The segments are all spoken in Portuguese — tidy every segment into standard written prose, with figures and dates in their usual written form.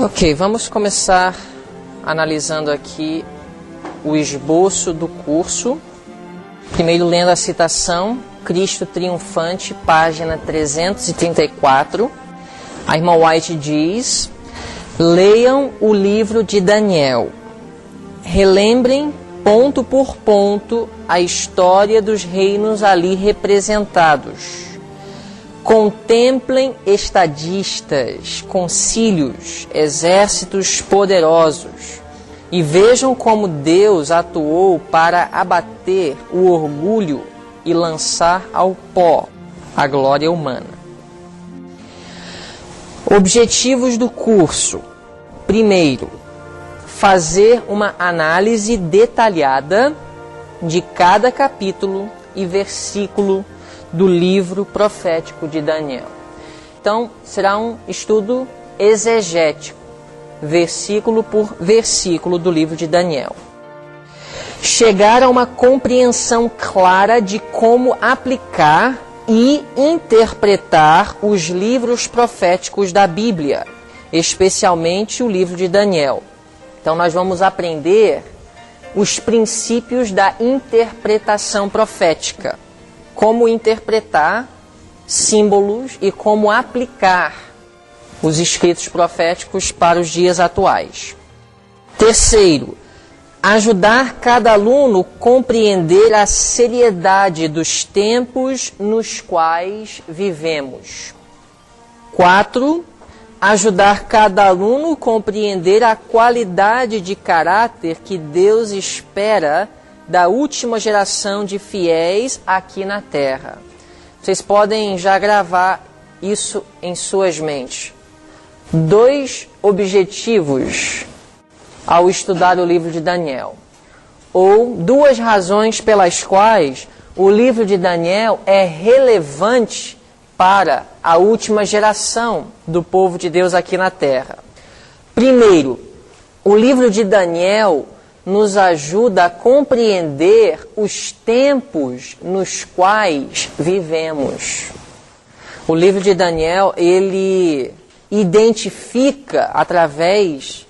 Ok, vamos começar analisando aqui o esboço do curso. Primeiro lendo a citação, Cristo Triunfante, página 334. A irmã White diz: leiam o livro de Daniel. Relembrem ponto por ponto a história dos reinos ali representados. Contemplem estadistas, concílios, exércitos poderosos e vejam como Deus atuou para abater o orgulho e lançar ao pó a glória humana. Objetivos do curso. Primeiro, fazer uma análise detalhada de cada capítulo e versículo do livro profético de Daniel. Então, será um estudo exegético, versículo por versículo do livro de Daniel. Chegar a uma compreensão clara de como aplicar e interpretar os livros proféticos da Bíblia, especialmente o livro de Daniel. Então, nós vamos aprender os princípios da interpretação profética. Como interpretar símbolos e como aplicar os escritos proféticos para os dias atuais. Terceiro, ajudar cada aluno a compreender a seriedade dos tempos nos quais vivemos. 4. Ajudar cada aluno a compreender a qualidade de caráter que Deus espera da última geração de fiéis aqui na Terra. Vocês podem já gravar isso em suas mentes. 2 objetivos ao estudar o livro de Daniel, ou 2 razões pelas quais o livro de Daniel é relevante para a última geração do povo de Deus aqui na Terra. Primeiro, o livro de Daniel nos ajuda a compreender os tempos nos quais vivemos. O livro de Daniel, ele identifica, através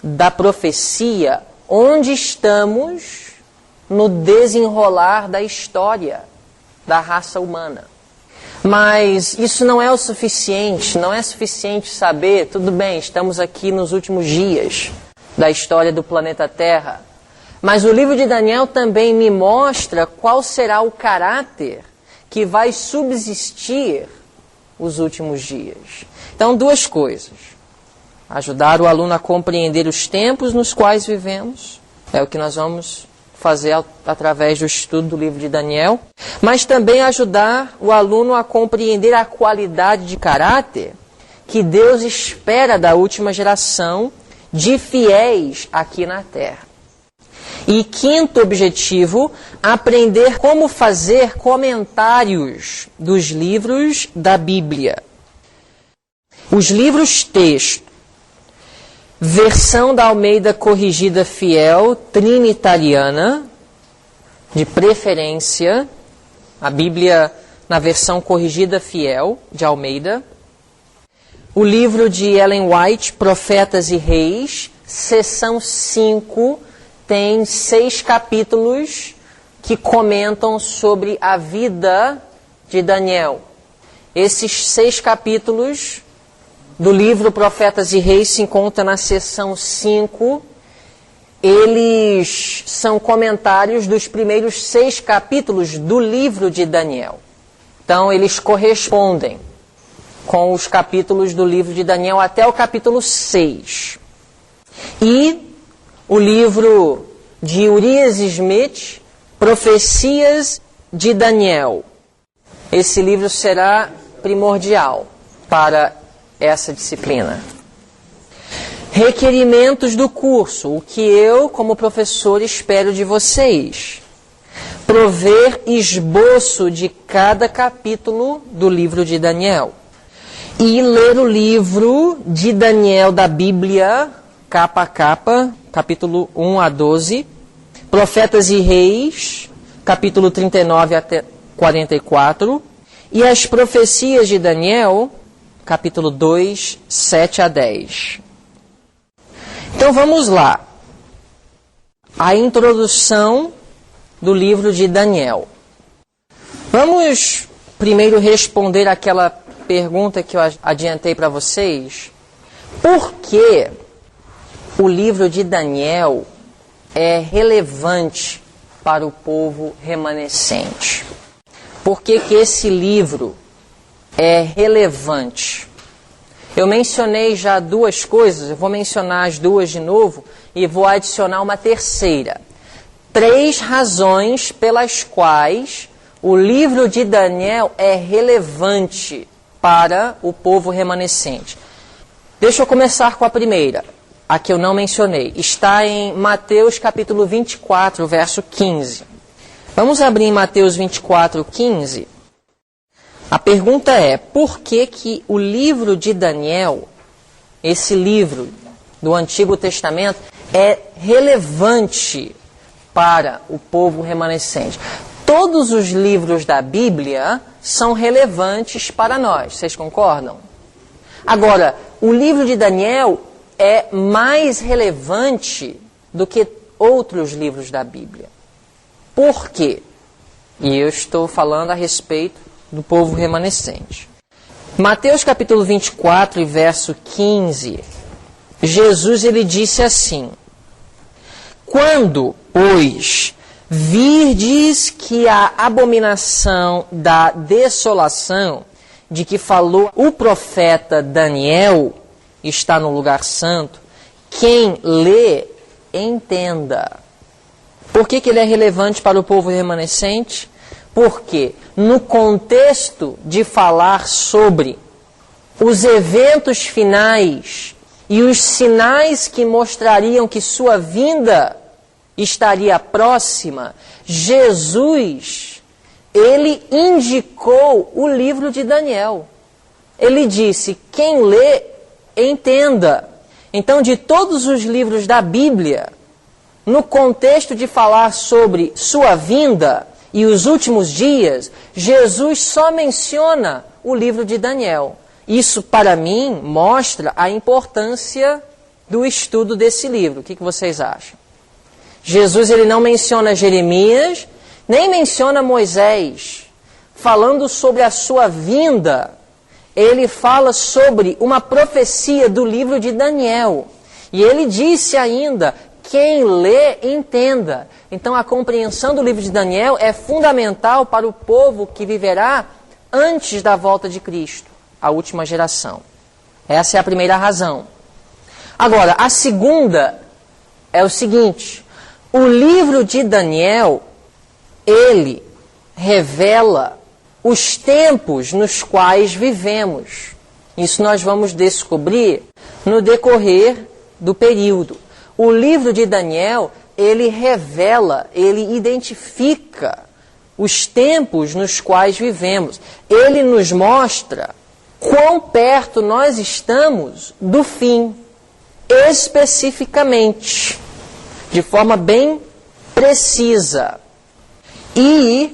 da profecia, onde estamos no desenrolar da história da raça humana. Mas isso não é o suficiente, não é suficiente saber, tudo bem, estamos aqui nos últimos dias da história do planeta Terra. Mas o livro de Daniel também me mostra qual será o caráter que vai subsistir os últimos dias. Então, 2 coisas. Ajudar o aluno a compreender os tempos nos quais vivemos. É o que nós vamos fazer através do estudo do livro de Daniel. Mas também ajudar o aluno a compreender a qualidade de caráter que Deus espera da última geração de fiéis aqui na Terra. E 5º objetivo, aprender como fazer comentários dos livros da Bíblia. Os livros texto, versão da Almeida Corrigida Fiel, trinitariana, de preferência, a Bíblia na versão corrigida fiel de Almeida. O livro de Ellen White, Profetas e Reis, seção 5, tem 6 capítulos que comentam sobre a vida de Daniel. Esses 6 capítulos do livro Profetas e Reis se encontram na seção 5. Eles são comentários dos primeiros 6 capítulos do livro de Daniel. Então, eles correspondem com os capítulos do livro de Daniel até o capítulo 6. E o livro de Urias Smith, Profecias de Daniel. Esse livro será primordial para essa disciplina. Requerimentos do curso, o que eu, como professor, espero de vocês. Prover esboço de cada capítulo do livro de Daniel. E ler o livro de Daniel da Bíblia, capa a capa, capítulo 1 a 12. Profetas e Reis, capítulo 39 até 44. E as profecias de Daniel, capítulo 2, 7 a 10. Então vamos lá. A introdução do livro de Daniel. Vamos primeiro responder aquela pergunta que eu adiantei para vocês. Por que o livro de Daniel é relevante para o povo remanescente? Por que esse livro é relevante? Eu mencionei já duas coisas, eu vou mencionar as duas de novo e vou adicionar uma terceira. 3 razões pelas quais o livro de Daniel é relevante para o povo remanescente. Deixa eu começar com a primeira, a que eu não mencionei. Está em Mateus capítulo 24, verso 15. Vamos abrir em Mateus 24, 15. A pergunta é, por que o livro de Daniel, esse livro do Antigo Testamento, é relevante para o povo remanescente? Todos os livros da Bíblia são relevantes para nós, vocês concordam? Agora, o livro de Daniel é mais relevante do que outros livros da Bíblia. Por quê? E eu estou falando a respeito do povo remanescente. Mateus capítulo 24 e verso 15, Jesus ele disse assim: quando, pois, virdes que a abominação da desolação de que falou o profeta Daniel está no lugar santo, quem lê, entenda. Por que ele é relevante para o povo remanescente? Porque no contexto de falar sobre os eventos finais e os sinais que mostrariam que sua vinda estaria próxima, Jesus, ele indicou o livro de Daniel. Ele disse, quem lê, entenda. Então, de todos os livros da Bíblia, no contexto de falar sobre sua vinda e os últimos dias, Jesus só menciona o livro de Daniel. Isso, para mim, mostra a importância do estudo desse livro. O que vocês acham? Jesus ele não menciona Jeremias, nem menciona Moisés. Falando sobre a sua vinda, ele fala sobre uma profecia do livro de Daniel. E ele disse ainda, quem lê, entenda. Então a compreensão do livro de Daniel é fundamental para o povo que viverá antes da volta de Cristo, a última geração. Essa é a primeira razão. Agora, a segunda é o seguinte: o livro de Daniel, ele revela os tempos nos quais vivemos. Isso nós vamos descobrir no decorrer do período. O livro de Daniel, ele revela, ele identifica os tempos nos quais vivemos. Ele nos mostra quão perto nós estamos do fim, especificamente, de forma bem precisa. E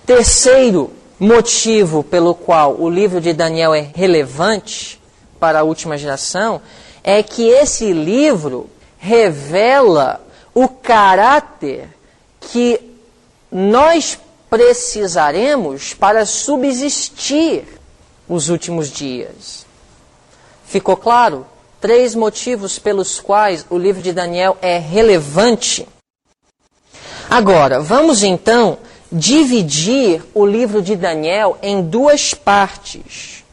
terceiro motivo pelo qual o livro de Daniel é relevante para a última geração é que esse livro revela o caráter que nós precisaremos para subsistir os últimos dias. Ficou claro? 3 motivos pelos quais o livro de Daniel é relevante. Agora, vamos então dividir o livro de Daniel em 2 partes.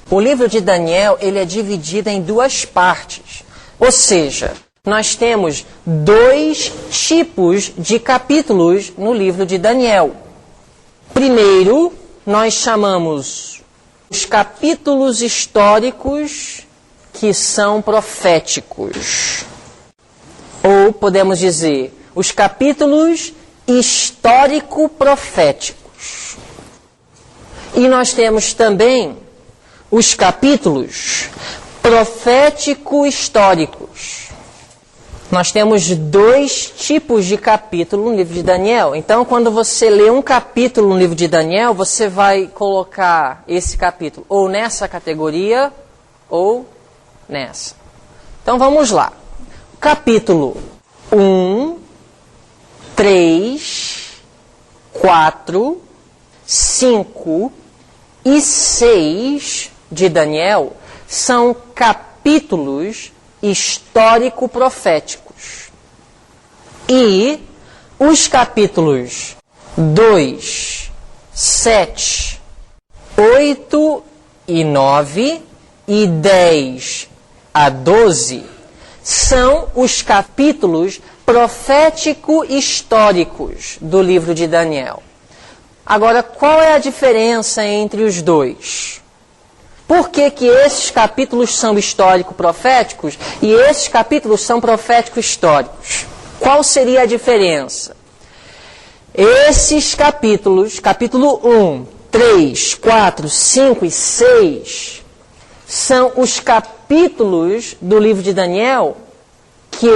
O livro de Daniel ele é dividido em 2 partes. Ou seja, nós temos 2 tipos de capítulos no livro de Daniel. Primeiro, nós chamamos os capítulos históricos que são proféticos. Ou podemos dizer, os capítulos histórico-proféticos. E nós temos também os capítulos profético-históricos. Nós temos 2 tipos de capítulo no livro de Daniel. Então, quando você lê um capítulo no livro de Daniel, você vai colocar esse capítulo ou nessa categoria ou nessa. Então, vamos lá. capítulo 1, 3, 4, 5 e 6 de Daniel são capítulos histórico-proféticos. E os capítulos 2, 7, 8 e 9 e 10 a 12 são os capítulos profético-históricos do livro de Daniel. Agora, qual é a diferença entre os dois? Por que que esses capítulos são histórico-proféticos e esses capítulos são profético-históricos? Qual seria a diferença? Esses capítulos, capítulo 1, 3, 4, 5 e 6, são os capítulos do livro de Daniel que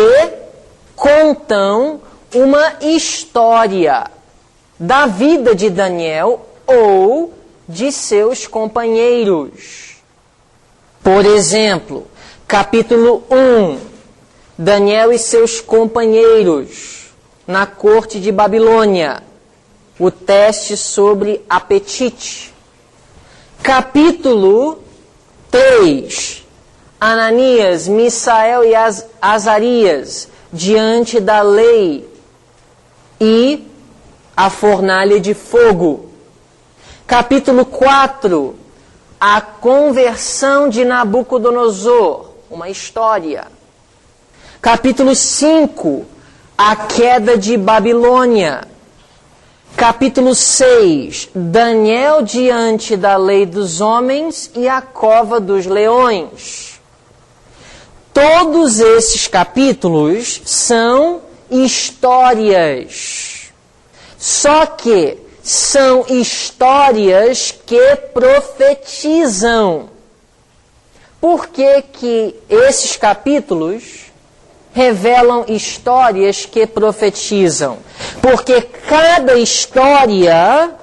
contam uma história da vida de Daniel ou de seus companheiros. Por exemplo, capítulo 1, Daniel e seus companheiros na corte de Babilônia, o teste sobre apetite. Capítulo 3, Ananias, Misael e Azarias diante da lei e a fornalha de fogo. Capítulo 4, a conversão de Nabucodonosor, uma história. Capítulo 5, a queda de Babilônia. Capítulo 6, Daniel diante da lei dos homens e a cova dos leões. Todos esses capítulos são histórias. Só que são histórias que profetizam. Por que que esses capítulos revelam histórias que profetizam? Porque cada história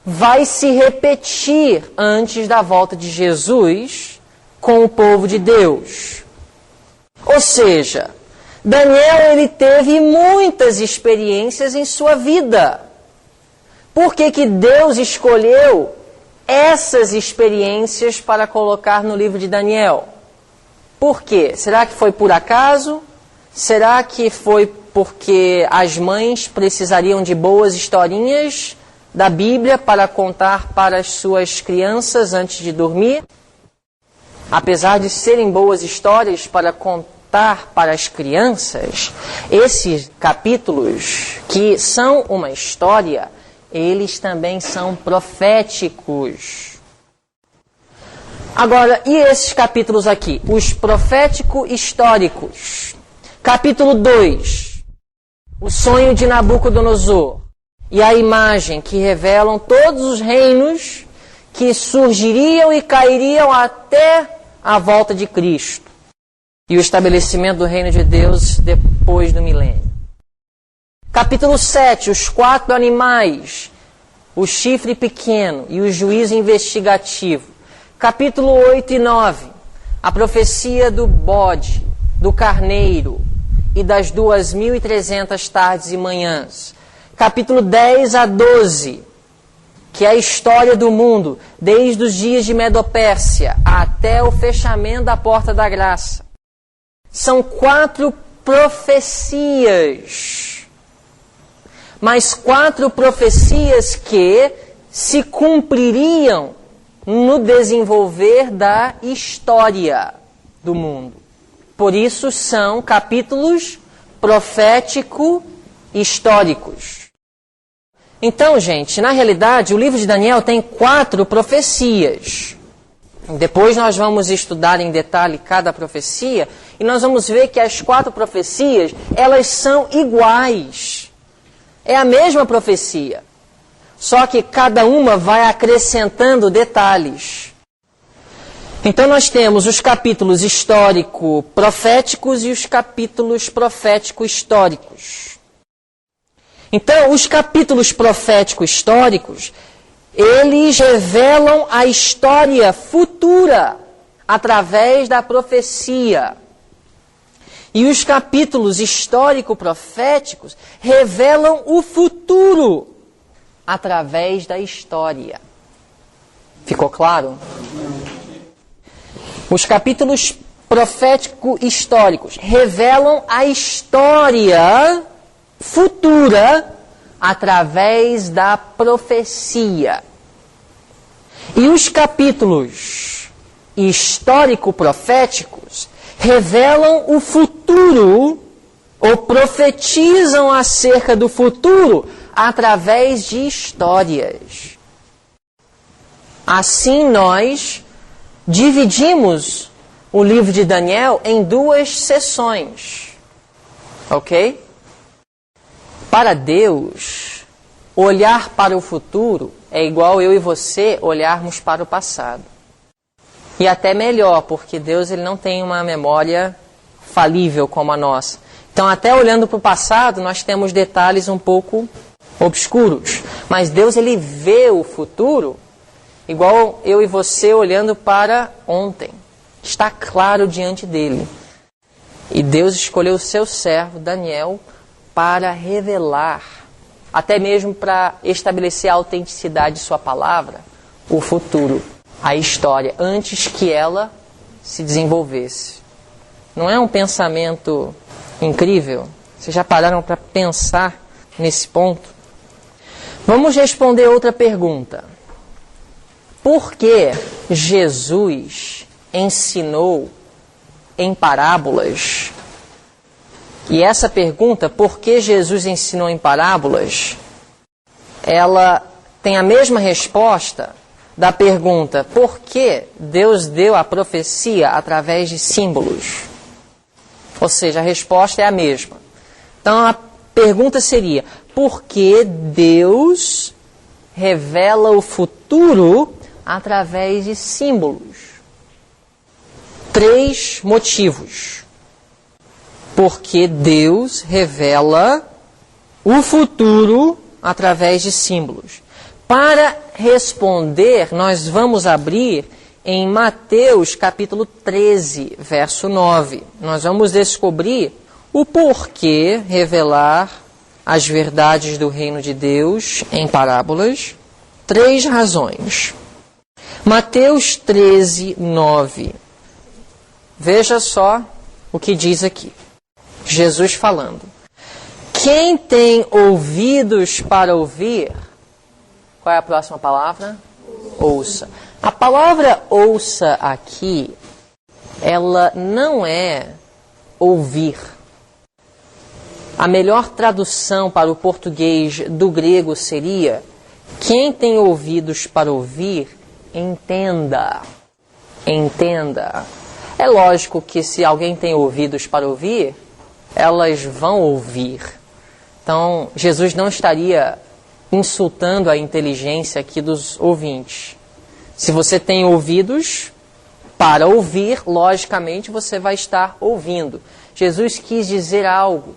vai se repetir antes da volta de Jesus com o povo de Deus. Ou seja, Daniel ele teve muitas experiências em sua vida. Por que que Deus escolheu essas experiências para colocar no livro de Daniel? Por quê? Será que foi por acaso? Será que foi porque as mães precisariam de boas historinhas da Bíblia para contar para as suas crianças antes de dormir? Apesar de serem boas histórias para contar para as crianças, esses capítulos que são uma história, eles também são proféticos. Agora, e esses capítulos aqui? Os profético-históricos. Capítulo 2. O sonho de Nabucodonosor. E a imagem que revelam todos os reinos que surgiriam e cairiam até a volta de Cristo. E o estabelecimento do reino de Deus depois do milênio. Capítulo 7, os 4 animais, o chifre pequeno e o juízo investigativo. Capítulo 8 e 9, a profecia do bode, do carneiro e das 2.300 tardes e manhãs. Capítulo 10 a 12, que é a história do mundo, desde os dias de Medopérsia até o fechamento da Porta da Graça. São 4 profecias, mas 4 profecias que se cumpririam no desenvolver da história do mundo. Por isso são capítulos profético-históricos. Então, gente, na realidade, o livro de Daniel tem 4 profecias. Depois nós vamos estudar em detalhe cada profecia e nós vamos ver que as 4 profecias, elas são iguais. É a mesma profecia. Só que cada uma vai acrescentando detalhes. Então nós temos os capítulos histórico-proféticos e os capítulos profético-históricos. Então, os capítulos profético-históricos, eles revelam a história futura através da profecia. E os capítulos histórico-proféticos revelam o futuro através da história. Ficou claro? Os capítulos profético-históricos revelam a história futura através da profecia. E os capítulos histórico-proféticos revelam o futuro ou profetizam acerca do futuro através de histórias. Assim nós dividimos o livro de Daniel em 2 sessões. Ok? Para Deus, olhar para o futuro é igual eu e você olharmos para o passado. E até melhor, porque Deus ele não tem uma memória falível como a nossa. Então, até olhando para o passado, nós temos detalhes um pouco obscuros. Mas Deus ele vê o futuro igual eu e você olhando para ontem. Está claro diante dele. E Deus escolheu o seu servo, Daniel, para revelar, até mesmo para estabelecer a autenticidade de sua palavra, o futuro, a história, antes que ela se desenvolvesse. Não é um pensamento incrível? Vocês já pararam para pensar nesse ponto? Vamos responder outra pergunta. Por que Jesus ensinou em parábolas? E essa pergunta, por que Jesus ensinou em parábolas, ela tem a mesma resposta da pergunta, por que Deus deu a profecia através de símbolos? Ou seja, a resposta é a mesma. Então a pergunta seria, por que Deus revela o futuro através de símbolos? 3 motivos. Porque Deus revela o futuro através de símbolos. Para responder, nós vamos abrir em Mateus capítulo 13, verso 9. Nós vamos descobrir o porquê revelar as verdades do reino de Deus em parábolas. 3 razões. Mateus 13, 9. Veja só o que diz aqui. Jesus falando. Quem tem ouvidos para ouvir, qual é a próxima palavra? Ouça. A palavra ouça aqui, ela não é ouvir. A melhor tradução para o português do grego seria: quem tem ouvidos para ouvir, entenda. Entenda. É lógico que se alguém tem ouvidos para ouvir, elas vão ouvir. Então, Jesus não estaria insultando a inteligência aqui dos ouvintes. Se você tem ouvidos para ouvir, logicamente você vai estar ouvindo. Jesus quis dizer algo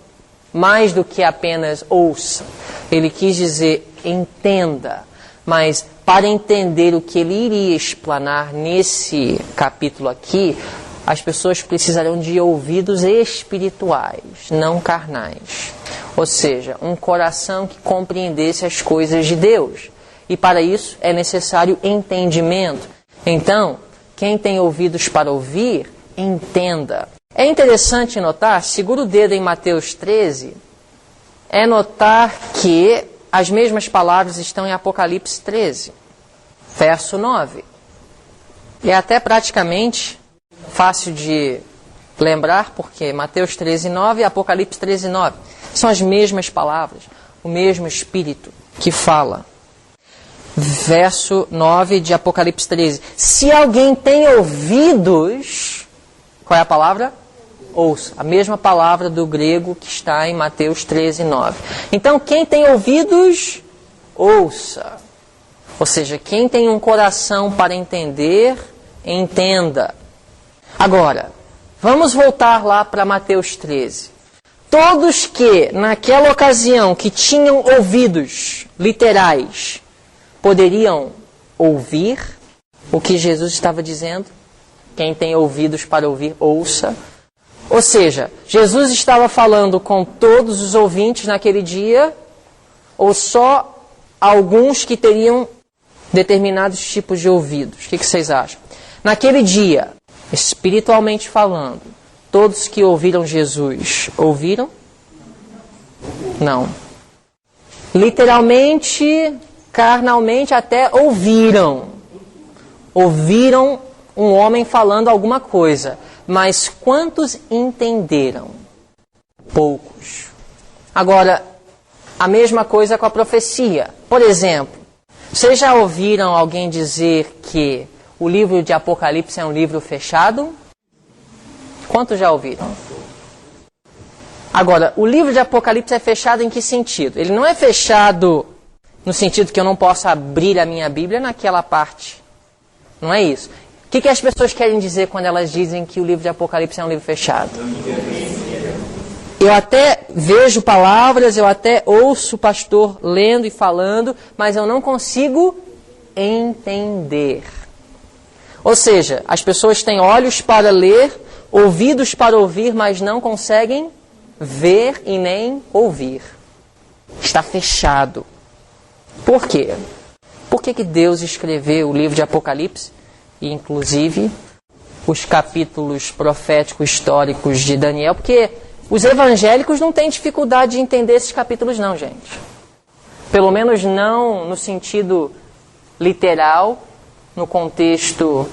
mais do que apenas ouça. Ele quis dizer entenda. Mas para entender o que ele iria explanar nesse capítulo aqui, as pessoas precisarão de ouvidos espirituais, não carnais. Ou seja, um coração que compreendesse as coisas de Deus. E para isso é necessário entendimento. Então, quem tem ouvidos para ouvir, entenda. É interessante notar, segura o dedo em Mateus 13, é notar que as mesmas palavras estão em Apocalipse 13, verso 9. E é até praticamente fácil de lembrar, porque Mateus 13, 9 e Apocalipse 13, 9 são as mesmas palavras, o mesmo Espírito que fala. Verso 9 de Apocalipse 13. Se alguém tem ouvidos, qual é a palavra? Ouça. A mesma palavra do grego que está em Mateus 13, 9. Então, quem tem ouvidos, ouça. Ou seja, quem tem um coração para entender, entenda. Agora, vamos voltar lá para Mateus 13. Todos que, naquela ocasião, que tinham ouvidos literais, poderiam ouvir o que Jesus estava dizendo. Quem tem ouvidos para ouvir, ouça. Ou seja, Jesus estava falando com todos os ouvintes naquele dia, ou só alguns que teriam determinados tipos de ouvidos? O que vocês acham? Naquele dia, espiritualmente falando, todos que ouviram Jesus, ouviram? Não. Literalmente, carnalmente, até ouviram. Ouviram um homem falando alguma coisa. Mas quantos entenderam? Poucos. Agora, a mesma coisa com a profecia. Por exemplo, vocês já ouviram alguém dizer que o livro de Apocalipse é um livro fechado? Quantos já ouviram? Agora, o livro de Apocalipse é fechado em que sentido? Ele não é fechado no sentido que eu não posso abrir a minha Bíblia naquela parte. Não é isso. O que as pessoas querem dizer quando elas dizem que o livro de Apocalipse é um livro fechado? Eu até vejo palavras, eu até ouço o pastor lendo e falando, mas eu não consigo entender. Ou seja, as pessoas têm olhos para ler, ouvidos para ouvir, mas não conseguem ver e nem ouvir. Está fechado. Por quê? Por que Deus escreveu o livro de Apocalipse? E, inclusive, os capítulos proféticos históricos de Daniel, porque os evangélicos não têm dificuldade de entender esses capítulos não, gente. Pelo menos não no sentido literal, no contexto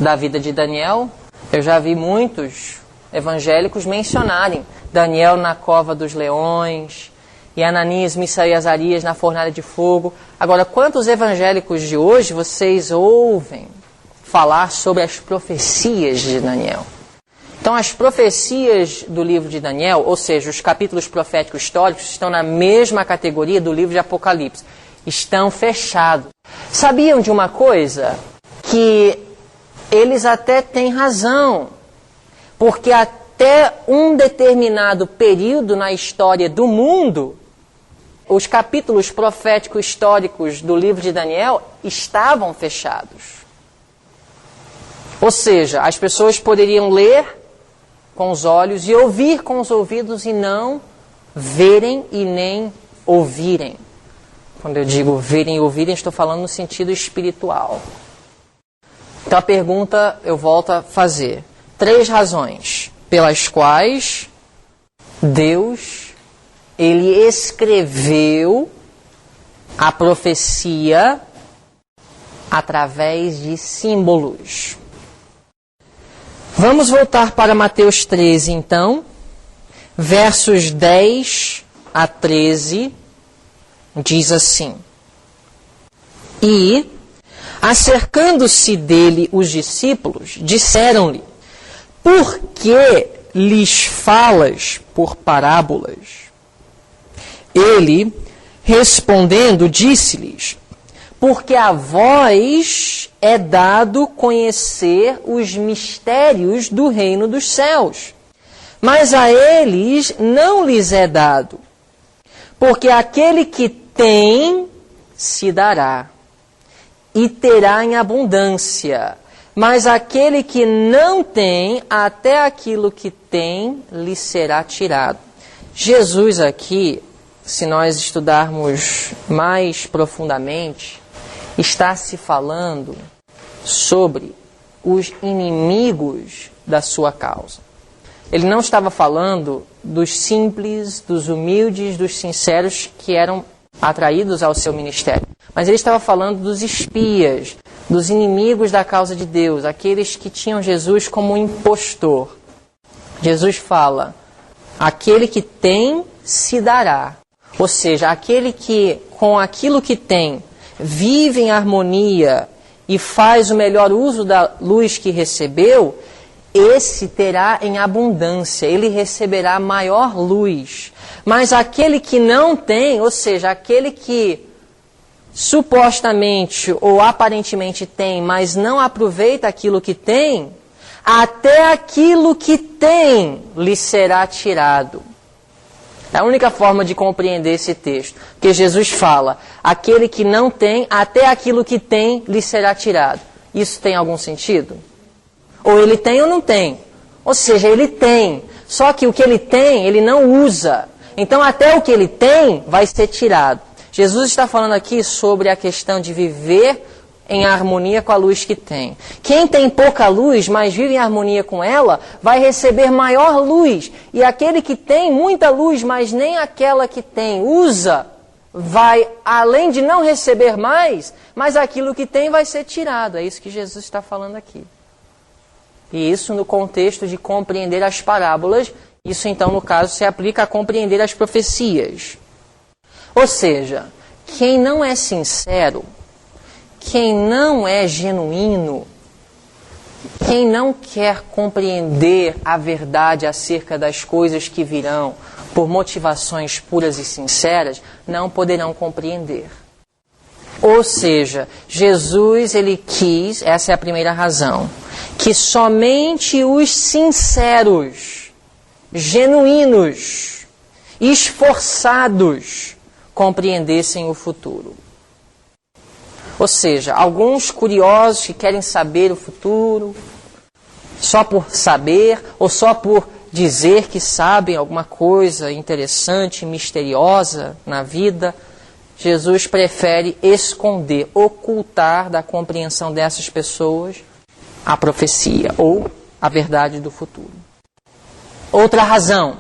da vida de Daniel. Eu já vi muitos evangélicos mencionarem Daniel na cova dos leões, e Ananias, Misael e Azarias na fornalha de fogo. Agora, quantos evangélicos de hoje vocês ouvem falar sobre as profecias de Daniel? Então, as profecias do livro de Daniel, ou seja, os capítulos proféticos históricos, estão na mesma categoria do livro de Apocalipse. Estão fechados. Sabiam de uma coisa? Que eles até têm razão. Porque até um determinado período na história do mundo, os capítulos proféticos históricos do livro de Daniel estavam fechados. Ou seja, as pessoas poderiam ler com os olhos e ouvir com os ouvidos e não verem e nem ouvirem. Quando eu digo verem e ouvirem, estou falando no sentido espiritual. Então a pergunta eu volto a fazer. 3 razões pelas quais Deus, Ele escreveu a profecia através de símbolos. Vamos voltar para Mateus 13, então, versos 10 a 13, diz assim: E, acercando-se dele os discípulos, disseram-lhe: Por que lhes falas por parábolas? Ele, respondendo, disse-lhes: Porque a vós é dado conhecer os mistérios do reino dos céus, mas a eles não lhes é dado. Porque aquele que tem, se dará, e terá em abundância. Mas aquele que não tem, até aquilo que tem, lhe será tirado. Jesus aqui, se nós estudarmos mais profundamente, está se falando sobre os inimigos da sua causa. Ele não estava falando dos simples, dos humildes, dos sinceros que eram atraídos ao seu ministério. Mas ele estava falando dos espias, dos inimigos da causa de Deus, aqueles que tinham Jesus como um impostor. Jesus fala: aquele que tem, se dará. Ou seja, aquele que, com aquilo que tem, vive em harmonia e faz o melhor uso da luz que recebeu, esse terá em abundância, ele receberá maior luz. Mas aquele que não tem, ou seja, aquele que supostamente ou aparentemente tem, mas não aproveita aquilo que tem, até aquilo que tem lhe será tirado. É a única forma de compreender esse texto. Porque Jesus fala: aquele que não tem, até aquilo que tem lhe será tirado. Isso tem algum sentido? Ou ele tem ou não tem. Ou seja, ele tem, só que o que ele tem, ele não usa. Então até o que ele tem vai ser tirado. Jesus está falando aqui sobre a questão de viver em harmonia com a luz que tem. Quem tem pouca luz, mas vive em harmonia com ela, vai receber maior luz. E aquele que tem muita luz, mas nem aquela que tem usa, vai, além de não receber mais, mas aquilo que tem vai ser tirado. É isso que Jesus está falando aqui. E isso no contexto de compreender as parábolas, isso então no caso se aplica a compreender as profecias. Ou seja, quem não é sincero, quem não é genuíno, quem não quer compreender a verdade acerca das coisas que virão por motivações puras e sinceras, não poderão compreender. Ou seja, Jesus, ele quis, essa é a primeira razão, que somente os sinceros, genuínos, esforçados, compreendessem o futuro. Ou seja, alguns curiosos que querem saber o futuro, só por saber, ou só por dizer que sabem alguma coisa interessante, misteriosa na vida, Jesus prefere esconder, ocultar da compreensão dessas pessoas a profecia ou a verdade do futuro. Outra razão,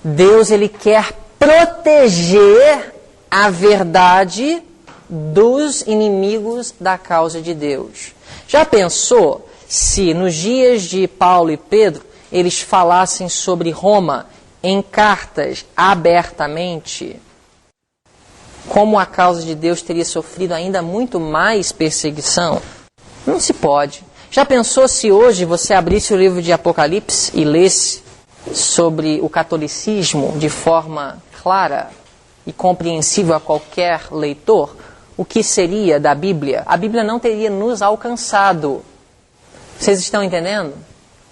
Deus ele quer proteger a verdade dos inimigos da causa de Deus. Já pensou se nos dias de Paulo e Pedro eles falassem sobre Roma em cartas abertamente? Como a causa de Deus teria sofrido ainda muito mais perseguição? Não se pode. Já pensou se hoje você abrisse o livro de Apocalipse e lesse sobre o catolicismo de forma clara e compreensível a qualquer leitor? O que seria da Bíblia? A Bíblia não teria nos alcançado. Vocês estão entendendo?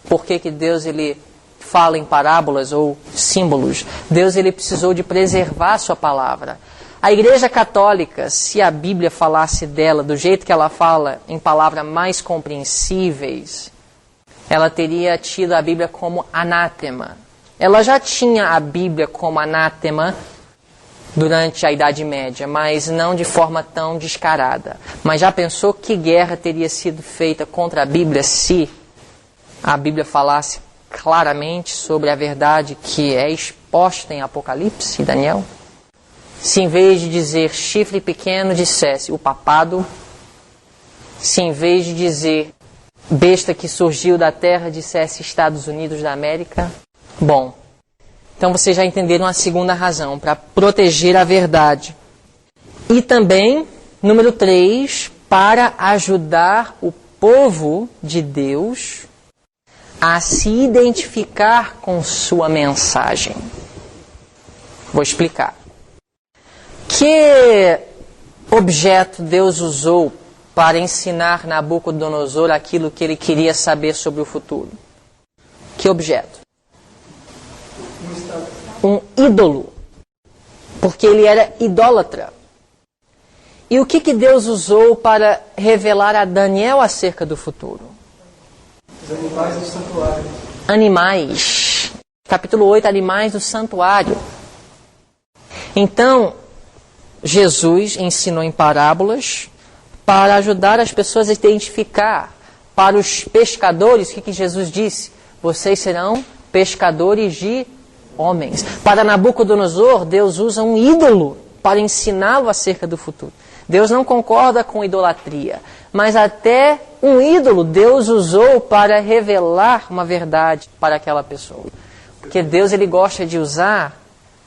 Por que Deus ele fala em parábolas ou símbolos? Deus ele precisou de preservar a sua palavra. A Igreja Católica, se a Bíblia falasse dela do jeito que ela fala, em palavras mais compreensíveis, ela teria tido a Bíblia como anátema. Ela já tinha a Bíblia como anátema durante a Idade Média, mas não de forma tão descarada. Mas já pensou que guerra teria sido feita contra a Bíblia se a Bíblia falasse claramente sobre a verdade que é exposta em Apocalipse e Daniel? Se em vez de dizer chifre pequeno dissesse o papado, se em vez de dizer besta que surgiu da terra dissesse Estados Unidos da América? Bom, então vocês já entenderam a segunda razão, para proteger a verdade. E também, número 3, para ajudar o povo de Deus a se identificar com sua mensagem. Vou explicar. Que objeto Deus usou para ensinar Nabucodonosor aquilo que ele queria saber sobre o futuro? Que objeto? Um ídolo. Porque ele era idólatra. E o que Deus usou para revelar a Daniel acerca do futuro? Os animais do santuário. Animais. Capítulo 8, animais do santuário. Então, Jesus ensinou em parábolas para ajudar as pessoas a identificar. Para os pescadores, o que Jesus disse? Vocês serão pescadores de homens. Para Nabucodonosor, Deus usa um ídolo para ensiná-lo acerca do futuro. Deus não concorda com idolatria, mas até um ídolo Deus usou para revelar uma verdade para aquela pessoa. Porque Deus ele gosta de usar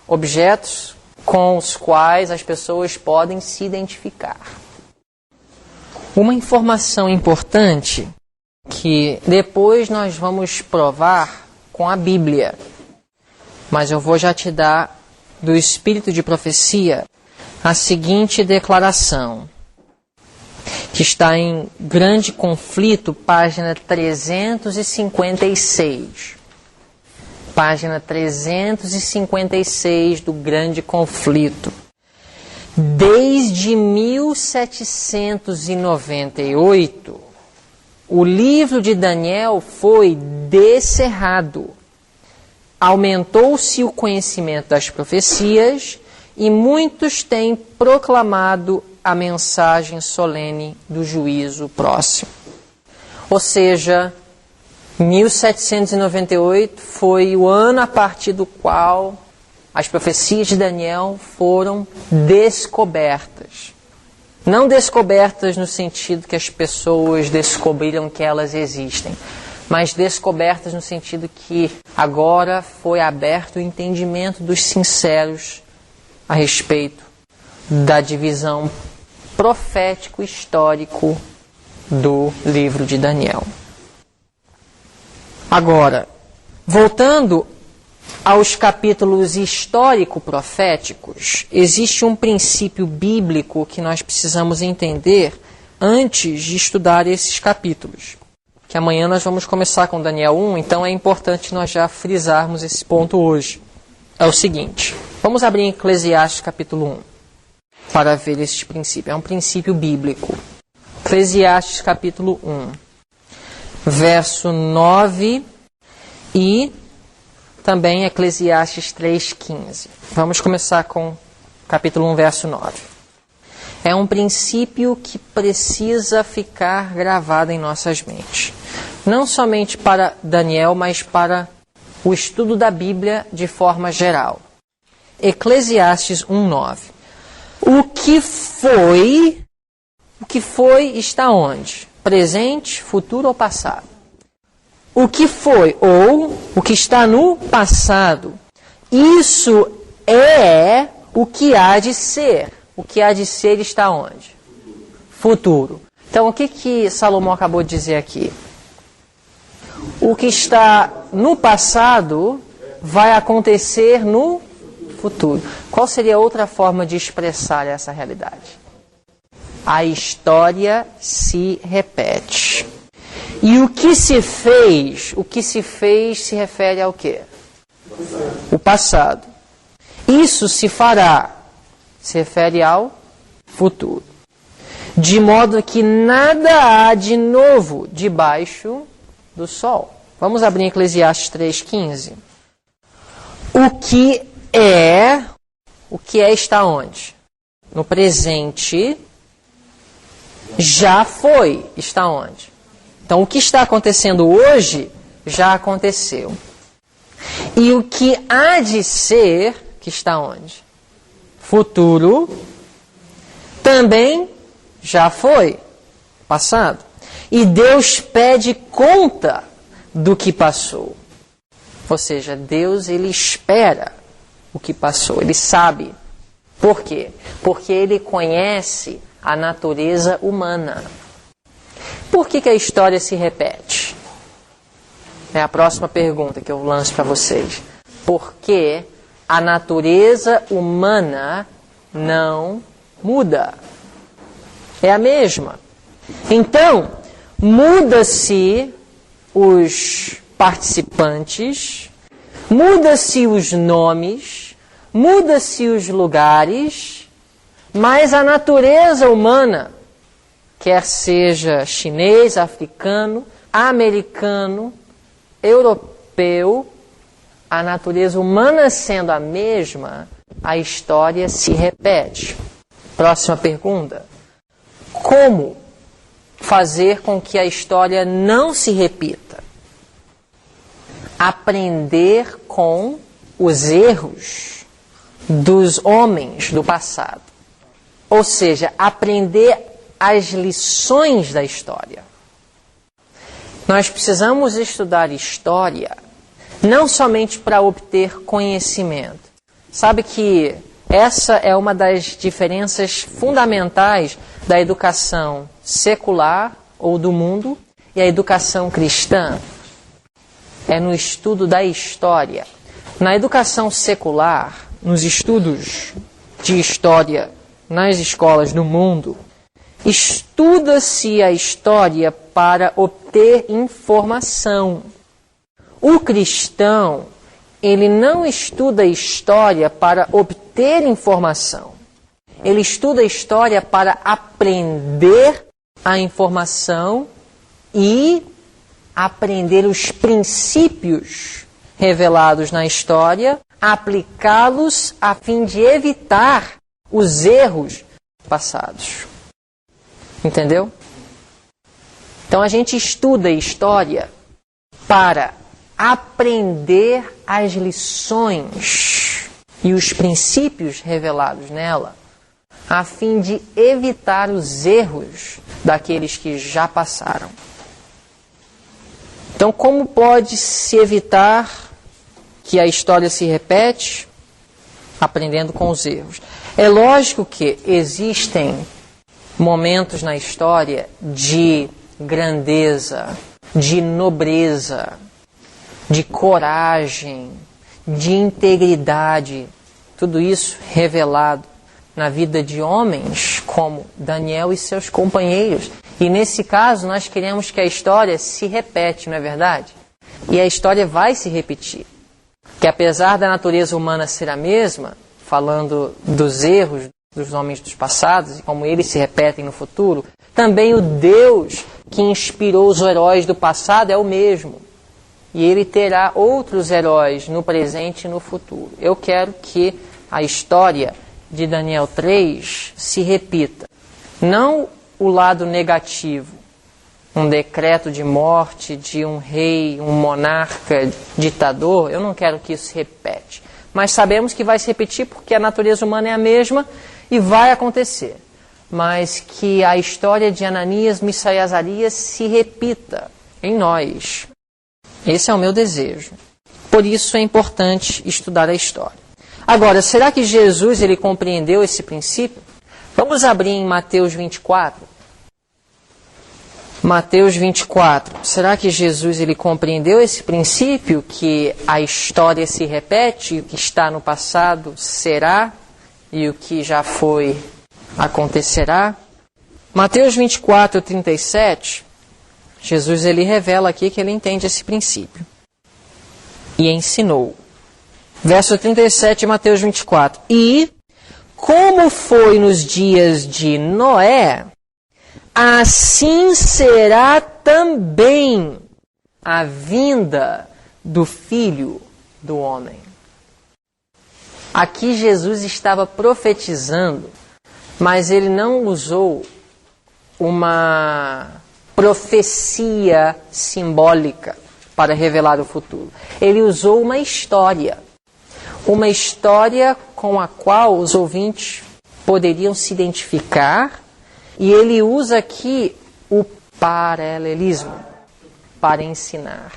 objetos com os quais as pessoas podem se identificar. Uma informação importante que depois nós vamos provar com a Bíblia, mas eu vou já te dar do espírito de profecia a seguinte declaração, que está em Grande Conflito, página 356. Página 356 do Grande Conflito. Desde 1798, o livro de Daniel foi descerrado. Aumentou-se o conhecimento das profecias e muitos têm proclamado a mensagem solene do juízo próximo. Ou seja, 1798 foi o ano a partir do qual as profecias de Daniel foram descobertas. Não descobertas no sentido que as pessoas descobriram que elas existem, mas descobertas no sentido que agora foi aberto o entendimento dos sinceros a respeito da divisão profético-histórico do livro de Daniel. Agora, voltando aos capítulos histórico-proféticos, existe um princípio bíblico que nós precisamos entender antes de estudar esses capítulos. Que amanhã nós vamos começar com Daniel 1, então é importante nós já frisarmos esse ponto hoje. É o seguinte, vamos abrir em Eclesiastes capítulo 1 para ver esse princípio. É um princípio bíblico. Eclesiastes capítulo 1, verso 9 e também Eclesiastes 3,15. Vamos começar com capítulo 1, verso 9. É um princípio que precisa ficar gravado em nossas mentes. Não somente para Daniel, mas para o estudo da Bíblia de forma geral. Eclesiastes 1:9. O que foi está onde? Presente, futuro ou passado? O que foi ou o que está no passado, isso é o que há de ser. O que há de ser está onde? Futuro. Então, o que Salomão acabou de dizer aqui? O que está no passado vai acontecer no futuro. Qual seria outra forma de expressar essa realidade? A história se repete. E o que se fez se refere ao quê? O passado. Isso se fará, se refere ao futuro. De modo que nada há de novo debaixo do sol. Vamos abrir em Eclesiastes 3,15. O que é está onde? No presente, já foi, está onde? Então, o que está acontecendo hoje, já aconteceu. E o que há de ser, que está onde? Futuro, também já foi, passado. E Deus pede conta do que passou. Ou seja, Deus, ele espera o que passou, ele sabe. Por quê? Porque ele conhece a natureza humana. Por que a história se repete? É a próxima pergunta que eu lanço para vocês. Por que a natureza humana não muda? É a mesma. Então, muda-se os participantes, muda-se os nomes, muda-se os lugares, mas a natureza humana, quer seja chinês, africano, americano, europeu, a natureza humana sendo a mesma, a história se repete. Próxima pergunta. Como fazer com que a história não se repita? Aprender com os erros dos homens do passado. Ou seja, aprender as lições da história. Nós precisamos estudar história não somente para obter conhecimento. Sabe que essa é uma das diferenças fundamentais da educação secular ou do mundo e a educação cristã. É no estudo da história. Na educação secular, nos estudos de história nas escolas do mundo, estuda-se a história para obter informação. O cristão, ele não estuda a história para obter informação. Ele estuda a história para aprender a informação e aprender os princípios revelados na história, aplicá-los a fim de evitar os erros passados. Entendeu? Então a gente estuda a história para aprender as lições e os princípios revelados nela, a fim de evitar os erros daqueles que já passaram. Então, como pode-se evitar que a história se repete? Aprendendo com os erros. É lógico que existem momentos na história de grandeza, de nobreza, de coragem, de integridade, tudo isso revelado na vida de homens como Daniel e seus companheiros. E nesse caso nós queremos que a história se repete, não é verdade? E a história vai se repetir. Que apesar da natureza humana ser a mesma, falando dos erros dos homens dos passados e como eles se repetem no futuro, também o Deus que inspirou os heróis do passado é o mesmo. E ele terá outros heróis no presente e no futuro. Eu quero que a história de Daniel 3 se repita. Não o lado negativo, um decreto de morte de um rei, um monarca, ditador, eu não quero que isso se repete. Mas sabemos que vai se repetir porque a natureza humana é a mesma e vai acontecer. Mas que a história de Ananias, Misael e Azarias se repita em nós. Esse é o meu desejo. Por isso é importante estudar a história. Agora, será que Jesus ele compreendeu esse princípio? Vamos abrir em Mateus 24. Mateus 24. Será que Jesus ele compreendeu esse princípio que a história se repete, e o que está no passado será, e o que já foi acontecerá? Mateus 24, 37, Jesus ele revela aqui que ele entende esse princípio. E ensinou. Verso 37 de Mateus 24. E, como foi nos dias de Noé, assim será também a vinda do Filho do Homem. Aqui Jesus estava profetizando, mas ele não usou uma profecia simbólica para revelar o futuro. Ele usou uma história com a qual os ouvintes poderiam se identificar, e ele usa aqui o paralelismo para ensinar.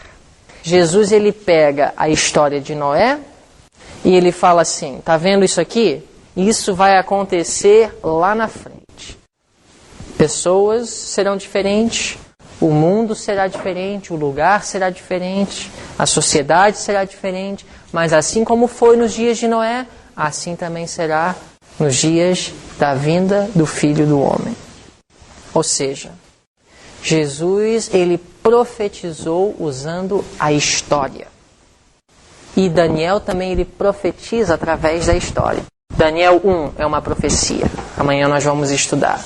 Jesus ele pega a história de Noé e ele fala assim, tá vendo isso aqui? Isso vai acontecer lá na frente. Pessoas serão diferentes, o mundo será diferente, o lugar será diferente, a sociedade será diferente, mas assim como foi nos dias de Noé, assim também será nos dias da vinda do Filho do Homem. Ou seja, Jesus ele profetizou usando a história. E Daniel também ele profetiza através da história. Daniel 1 é uma profecia. Amanhã nós vamos estudar.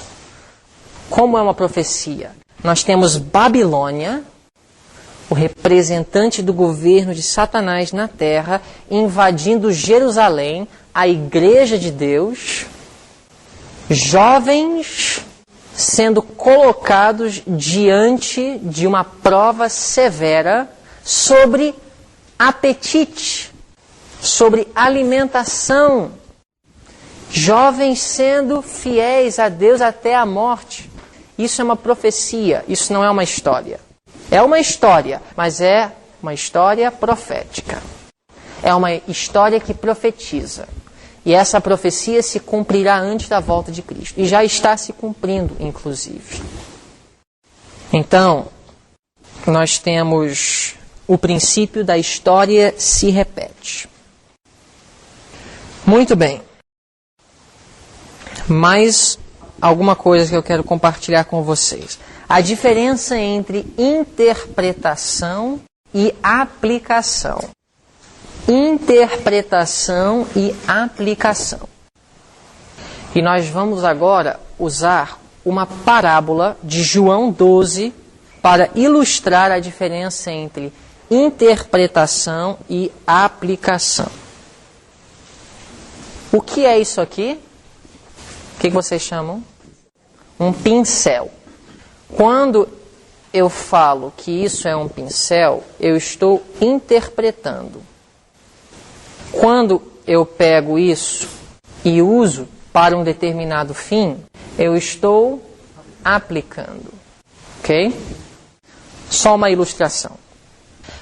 Como é uma profecia? Nós temos Babilônia, o representante do governo de Satanás na terra, invadindo Jerusalém, a igreja de Deus, jovens sendo colocados diante de uma prova severa sobre apetite, sobre alimentação, jovens sendo fiéis a Deus até a morte. Isso é uma profecia, isso não é uma história. É uma história, mas é uma história profética. É uma história que profetiza. E essa profecia se cumprirá antes da volta de Cristo. E já está se cumprindo, inclusive. Então, nós temos o princípio da história se repete. Muito bem. Mais alguma coisa que eu quero compartilhar com vocês. A diferença entre interpretação e aplicação. Interpretação e aplicação. E nós vamos agora usar uma parábola de João 12 para ilustrar a diferença entre interpretação e aplicação. O que é isso aqui? O que vocês chamam? Um pincel. Quando eu falo que isso é um pincel, eu estou interpretando. Quando eu pego isso e uso para um determinado fim, eu estou aplicando. Ok? Só uma ilustração.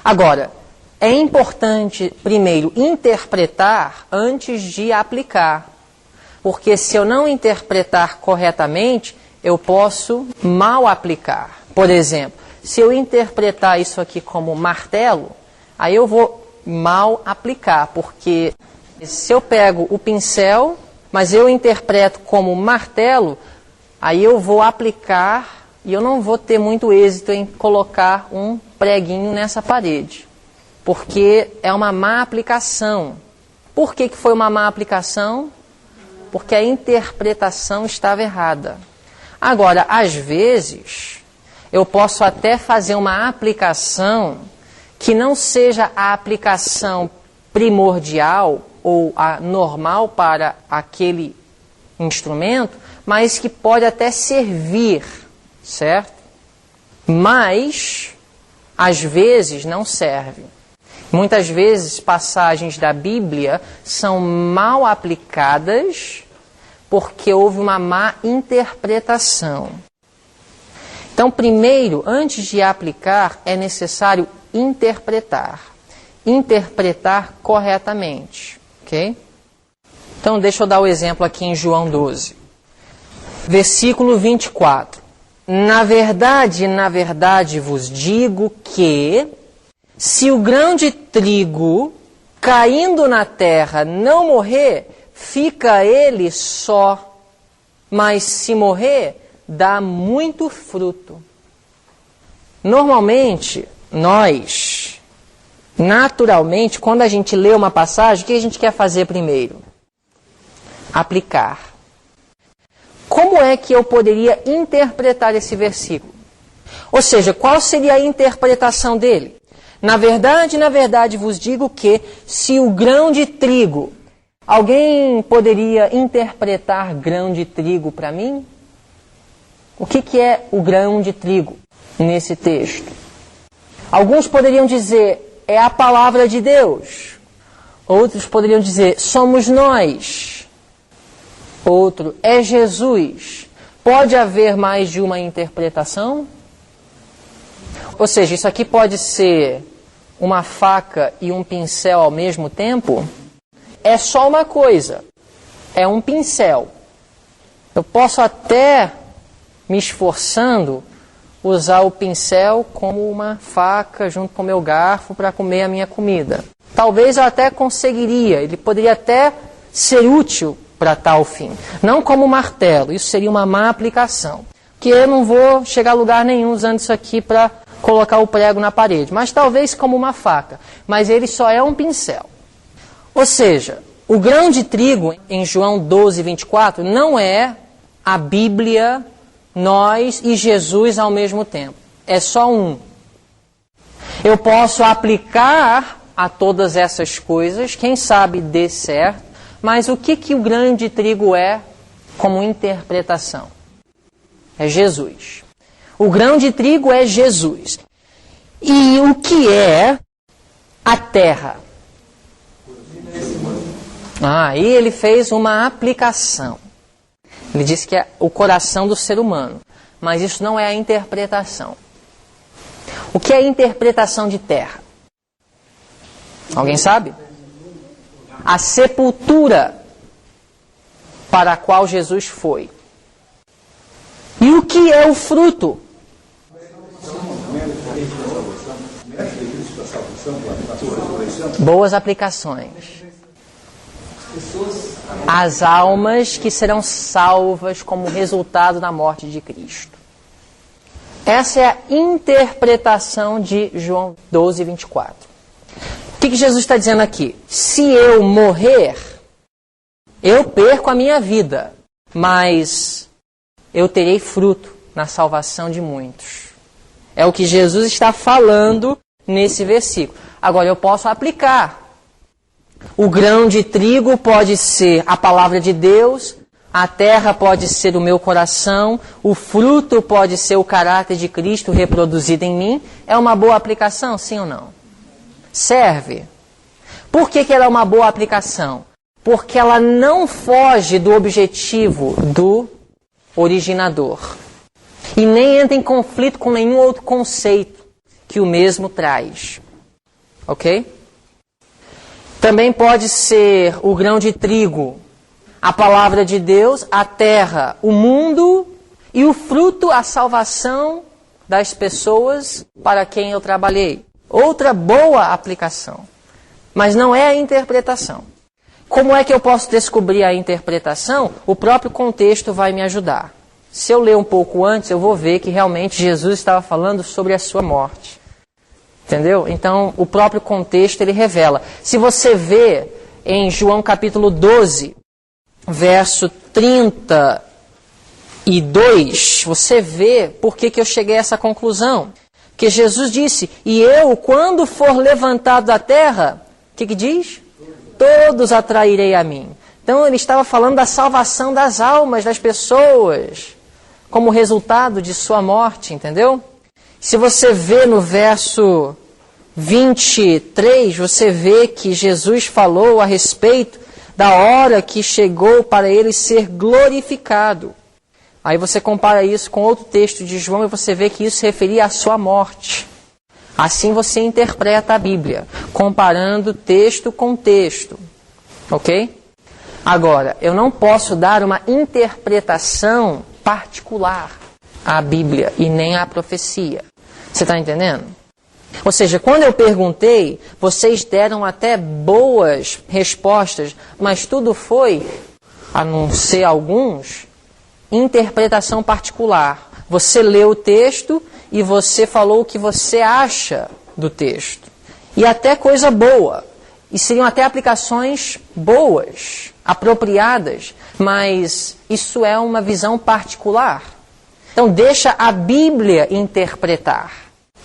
Agora, é importante, primeiro, interpretar antes de aplicar. Porque se eu não interpretar corretamente, eu posso mal aplicar. Por exemplo, se eu interpretar isso aqui como martelo, aí eu vou mal aplicar. Porque se eu pego o pincel, mas eu interpreto como martelo, aí eu vou aplicar e eu não vou ter muito êxito em colocar um preguinho nessa parede. Porque é uma má aplicação. Por que foi uma má aplicação? Porque a interpretação estava errada. Agora, às vezes, eu posso até fazer uma aplicação que não seja a aplicação primordial ou a normal para aquele instrumento, mas que pode até servir, certo? Mas, às vezes, não serve. Muitas vezes, passagens da Bíblia são mal aplicadas porque houve uma má interpretação. Então, primeiro, antes de aplicar, é necessário interpretar. Interpretar corretamente. Ok? Então, deixa eu dar o exemplo aqui em João 12. Versículo 24. Na verdade vos digo que, se o grão de trigo caindo na terra não morrer, fica ele só, mas se morrer, dá muito fruto. Normalmente, nós, naturalmente, quando a gente lê uma passagem, o que a gente quer fazer primeiro? Aplicar. Como é que eu poderia interpretar esse versículo? Ou seja, qual seria a interpretação dele? Na verdade vos digo que, se o grão de trigo... Alguém poderia interpretar grão de trigo para mim? O que é o grão de trigo nesse texto? Alguns poderiam dizer, é a palavra de Deus. Outros poderiam dizer, somos nós. Outro, é Jesus. Pode haver mais de uma interpretação? Ou seja, isso aqui pode ser uma faca e um pincel ao mesmo tempo? É só uma coisa, é um pincel. Eu posso até, me esforçando, usar o pincel como uma faca junto com o meu garfo para comer a minha comida. Talvez eu até conseguiria, ele poderia até ser útil para tal fim. Não como martelo, isso seria uma má aplicação. Que eu não vou chegar a lugar nenhum usando isso aqui para colocar o prego na parede. Mas talvez como uma faca, mas ele só é um pincel. Ou seja, o grão de trigo, em João 12, 24, não é a Bíblia, nós e Jesus ao mesmo tempo. É só um. Eu posso aplicar a todas essas coisas, quem sabe dê certo, mas o que o grão de trigo é como interpretação? É Jesus. O grão de trigo é Jesus. E o que é a terra? Aí ele fez uma aplicação. Ele disse que é o coração do ser humano. Mas isso não é a interpretação. O que é a interpretação de terra? Alguém sabe? A sepultura para a qual Jesus foi. E o que é o fruto? Boas aplicações. As almas que serão salvas como resultado da morte de Cristo. Essa é a interpretação de João 12, 24. O que Jesus está dizendo aqui? Se eu morrer, eu perco a minha vida, mas eu terei fruto na salvação de muitos. É o que Jesus está falando nesse versículo. Agora, eu posso aplicar. O grão de trigo pode ser a palavra de Deus, a terra pode ser o meu coração, o fruto pode ser o caráter de Cristo reproduzido em mim. É uma boa aplicação, sim ou não? Serve. Por que ela é uma boa aplicação? Porque ela não foge do objetivo do originador. E nem entra em conflito com nenhum outro conceito que o mesmo traz. Ok? Também pode ser o grão de trigo, a palavra de Deus, a terra, o mundo e o fruto, a salvação das pessoas para quem eu trabalhei. Outra boa aplicação. Mas não é a interpretação. Como é que eu posso descobrir a interpretação? O próprio contexto vai me ajudar. Se eu ler um pouco antes, eu vou ver que realmente Jesus estava falando sobre a sua morte. Entendeu? Então, o próprio contexto, ele revela. Se você vê em João capítulo 12, verso 32, você vê por que eu cheguei a essa conclusão. Que Jesus disse, e eu, quando for levantado da terra, o que diz? Todos atrairei a mim. Então, ele estava falando da salvação das almas, das pessoas, como resultado de sua morte, entendeu? Se você vê no verso 23, você vê que Jesus falou a respeito da hora que chegou para ele ser glorificado. Aí você compara isso com outro texto de João e você vê que isso se referia à sua morte. Assim você interpreta a Bíblia, comparando texto com texto. Ok? Agora, eu não posso dar uma interpretação particular à Bíblia e nem à profecia. Você está entendendo? Ou seja, quando eu perguntei, vocês deram até boas respostas, mas tudo foi, a não ser alguns, interpretação particular. Você leu o texto e você falou o que você acha do texto. E até coisa boa. E seriam até aplicações boas, apropriadas, mas isso é uma visão particular. Então deixa a Bíblia interpretar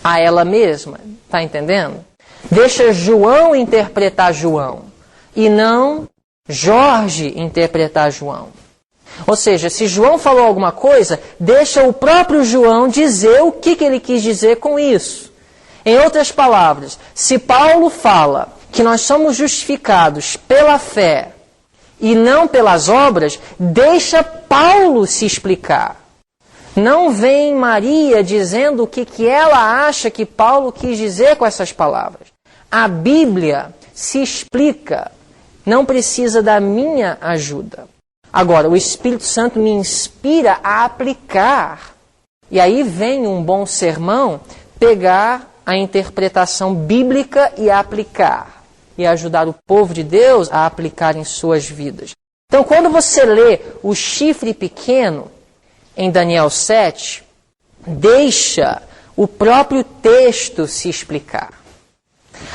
a ela mesma, está entendendo? Deixa João interpretar João, e não Jorge interpretar João. Ou seja, se João falou alguma coisa, deixa o próprio João dizer o que ele quis dizer com isso. Em outras palavras, se Paulo fala que nós somos justificados pela fé e não pelas obras, deixa Paulo se explicar. Não vem Maria dizendo o que ela acha que Paulo quis dizer com essas palavras. A Bíblia se explica, não precisa da minha ajuda. Agora, o Espírito Santo me inspira a aplicar. E aí vem um bom sermão pegar a interpretação bíblica e aplicar. E ajudar o povo de Deus a aplicar em suas vidas. Então, quando você lê o chifre pequeno, em Daniel 7, deixa o próprio texto se explicar.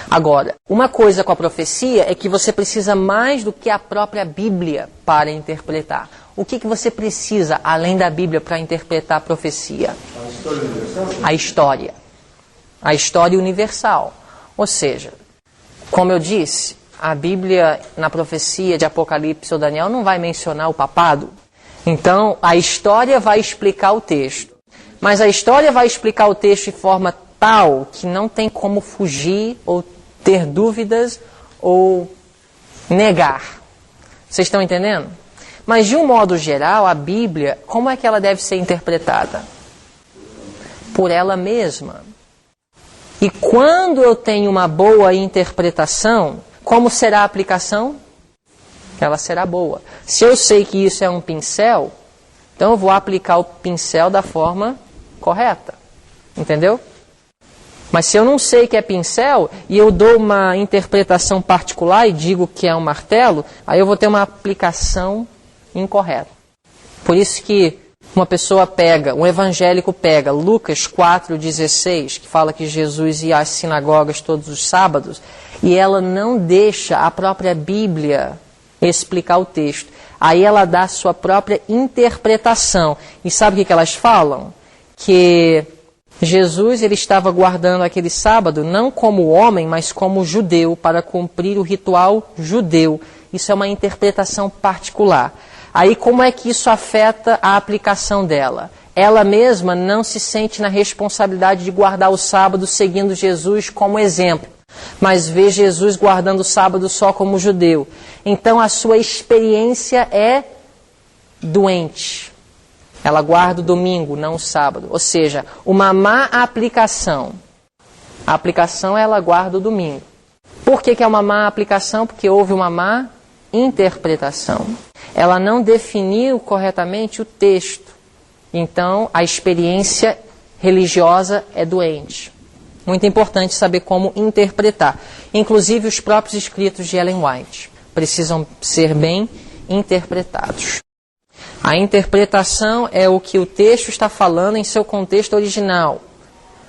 Agora, uma coisa com a profecia é que você precisa mais do que a própria Bíblia para interpretar. O que você precisa, além da Bíblia, para interpretar a profecia? A história universal? A história. A história universal. Ou seja, como eu disse, a Bíblia, na profecia de Apocalipse ou Daniel, não vai mencionar o papado. Então, a história vai explicar o texto. Mas a história vai explicar o texto de forma tal que não tem como fugir ou ter dúvidas ou negar. Vocês estão entendendo? Mas de um modo geral, a Bíblia, como é que ela deve ser interpretada? Por ela mesma. E quando eu tenho uma boa interpretação, como será a aplicação? Ela será boa. Se eu sei que isso é um pincel, então eu vou aplicar o pincel da forma correta. Entendeu? Mas se eu não sei que é pincel e eu dou uma interpretação particular e digo que é um martelo, aí eu vou ter uma aplicação incorreta. Por isso que uma pessoa pega, um evangélico pega Lucas 4,16, que fala que Jesus ia às sinagogas todos os sábados, e ela não deixa a própria Bíblia explicar o texto. Aí ela dá a sua própria interpretação. E sabe o que elas falam? Que Jesus ele estava guardando aquele sábado não como homem, mas como judeu, para cumprir o ritual judeu. Isso é uma interpretação particular. Aí como é que isso afeta a aplicação dela? Ela mesma não se sente na responsabilidade de guardar o sábado seguindo Jesus como exemplo, mas vê Jesus guardando o sábado só como judeu. Então a sua experiência é doente. Ela guarda o domingo, não o sábado. Ou seja, uma má aplicação. A aplicação ela guarda o domingo. Por que é uma má aplicação? Porque houve uma má interpretação. Ela não definiu corretamente o texto. Então, a experiência religiosa é doente. Muito importante saber como interpretar. Inclusive, os próprios escritos de Ellen White precisam ser bem interpretados. A interpretação é o que o texto está falando em seu contexto original.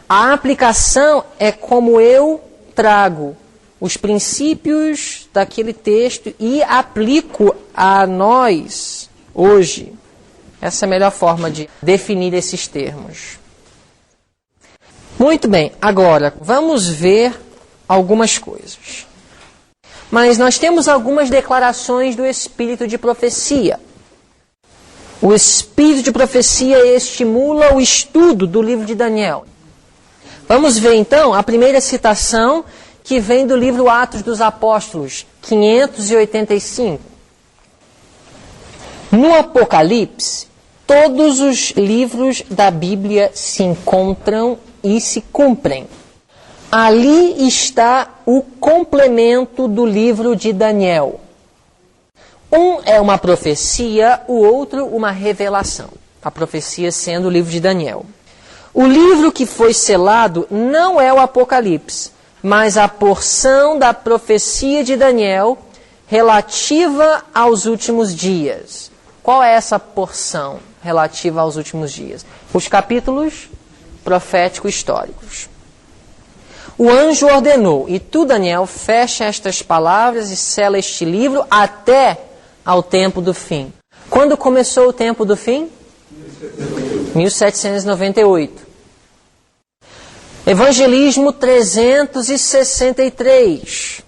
A aplicação é como eu trago os princípios daquele texto e aplico a nós hoje. Essa é a melhor forma de definir esses termos. Muito bem, agora vamos ver algumas coisas. Mas nós temos algumas declarações do espírito de profecia. O espírito de profecia estimula o estudo do livro de Daniel. Vamos ver então a primeira citação que vem do livro Atos dos Apóstolos, 585. No Apocalipse, todos os livros da Bíblia se encontram e se cumprem. Ali está o complemento do livro de Daniel. Um é uma profecia, o outro uma revelação. A profecia sendo o livro de Daniel. O livro que foi selado não é o Apocalipse, mas a porção da profecia de Daniel relativa aos últimos dias. Qual é essa porção relativa aos últimos dias? Os capítulos proféticos históricos. O anjo ordenou, e tu, Daniel, fecha estas palavras e sela este livro até ao tempo do fim. Quando começou o tempo do fim? 1798. Evangelismo 363.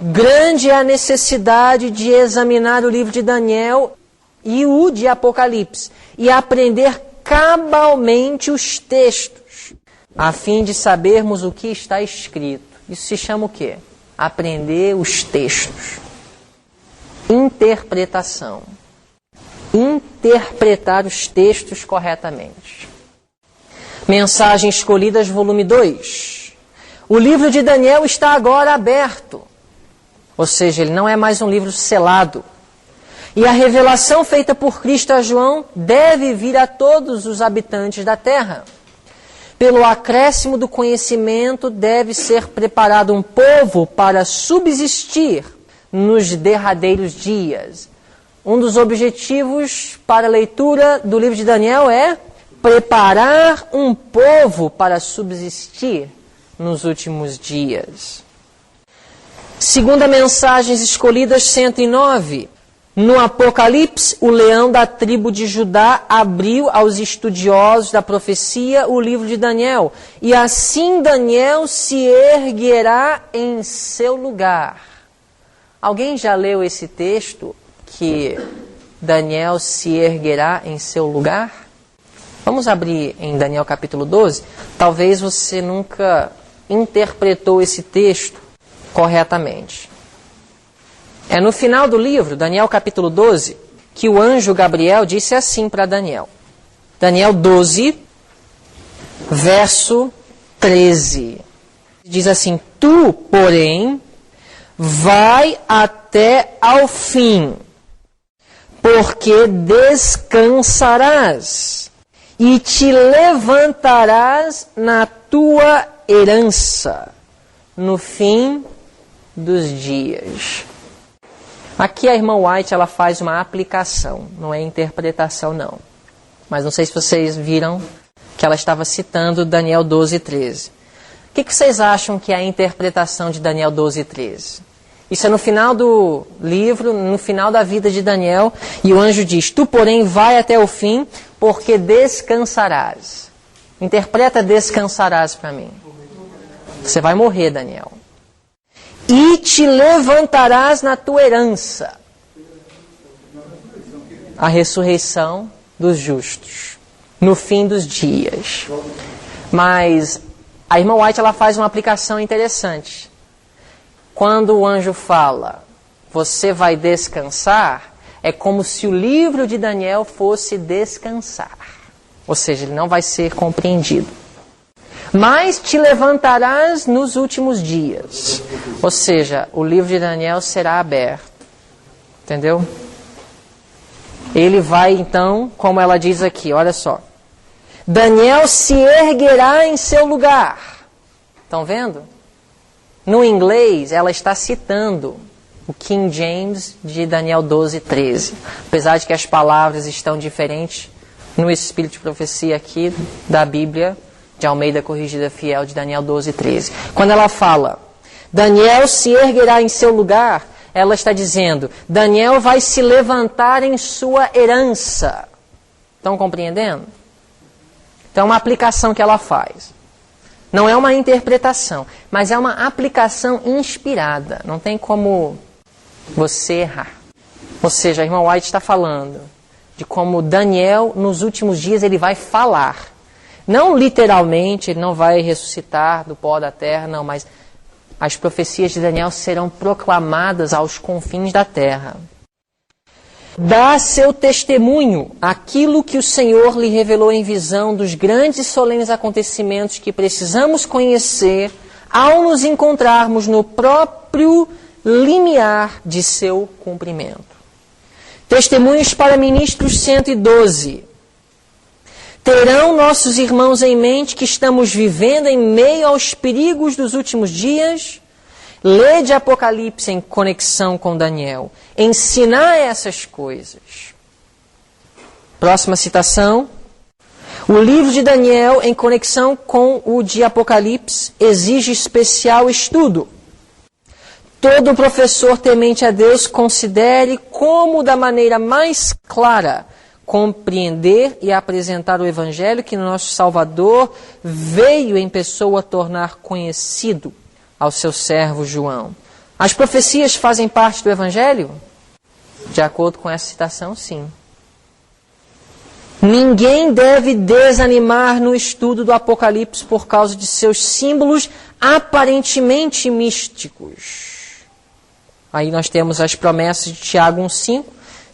Grande é a necessidade de examinar o livro de Daniel e o de Apocalipse e aprender cabalmente os textos, a fim de sabermos o que está escrito. Isso se chama o quê? Aprender os textos. Interpretação. Interpretar os textos corretamente. Mensagens Escolhidas, volume 2. O livro de Daniel está agora aberto. Ou seja, ele não é mais um livro selado. E a revelação feita por Cristo a João deve vir a todos os habitantes da terra. Pelo acréscimo do conhecimento deve ser preparado um povo para subsistir nos derradeiros dias. Um dos objetivos para a leitura do livro de Daniel é preparar um povo para subsistir nos últimos dias. Segunda Mensagens Escolhidas 109. No Apocalipse, o leão da tribo de Judá abriu aos estudiosos da profecia o livro de Daniel. E assim Daniel se erguerá em seu lugar. Alguém já leu esse texto que Daniel se erguerá em seu lugar? Vamos abrir em Daniel capítulo 12. Talvez você nunca interpretou esse texto corretamente. É no final do livro, Daniel capítulo 12, que o anjo Gabriel disse assim para Daniel. Daniel 12, verso 13. Diz assim: Tu, porém, vai até ao fim, porque descansarás e te levantarás na tua herança no fim dos dias. Aqui a irmã White ela faz uma aplicação, não é interpretação não. Mas não sei se vocês viram que ela estava citando Daniel 12, 13. O que vocês acham que é a interpretação de Daniel 12, 13? Isso é no final do livro, no final da vida de Daniel, e o anjo diz: Tu, porém, vai até o fim, porque descansarás. Interpreta descansarás para mim. Você vai morrer, Daniel. E te levantarás na tua herança. A ressurreição dos justos. No fim dos dias. Mas a irmã White ela faz uma aplicação interessante. Quando o anjo fala, você vai descansar, é como se o livro de Daniel fosse descansar. Ou seja, ele não vai ser compreendido. Mas te levantarás nos últimos dias. Ou seja, o livro de Daniel será aberto. Entendeu? Ele vai então, como ela diz aqui, olha só. Daniel se erguerá em seu lugar. Estão vendo? No inglês, ela está citando o King James de Daniel 12:13. Apesar de que as palavras estão diferentes no espírito de profecia aqui da Bíblia, de Almeida Corrigida Fiel, de Daniel 12:13. Quando ela fala, Daniel se erguerá em seu lugar, ela está dizendo, Daniel vai se levantar em sua herança. Estão compreendendo? Então, é uma aplicação que ela faz. Não é uma interpretação, mas é uma aplicação inspirada. Não tem como você errar. Ou seja, a irmã White está falando de como Daniel, nos últimos dias, ele vai falar. Não literalmente, ele não vai ressuscitar do pó da terra, não, mas as profecias de Daniel serão proclamadas aos confins da terra. Dá seu testemunho aquilo que o Senhor lhe revelou em visão dos grandes e solenes acontecimentos que precisamos conhecer ao nos encontrarmos no próprio limiar de seu cumprimento. Testemunhos para ministros 112. Terão nossos irmãos em mente que estamos vivendo em meio aos perigos dos últimos dias? Lede Apocalipse em conexão com Daniel. Ensinar essas coisas. Próxima citação. O livro de Daniel, em conexão com o de Apocalipse, exige especial estudo. Todo professor temente a Deus considere como, da maneira mais clara, compreender e apresentar o Evangelho que nosso Salvador veio em pessoa tornar conhecido ao seu servo João. As profecias fazem parte do Evangelho? De acordo com essa citação, sim. Ninguém deve desanimar no estudo do Apocalipse por causa de seus símbolos aparentemente místicos. Aí nós temos as promessas de Tiago 1,5.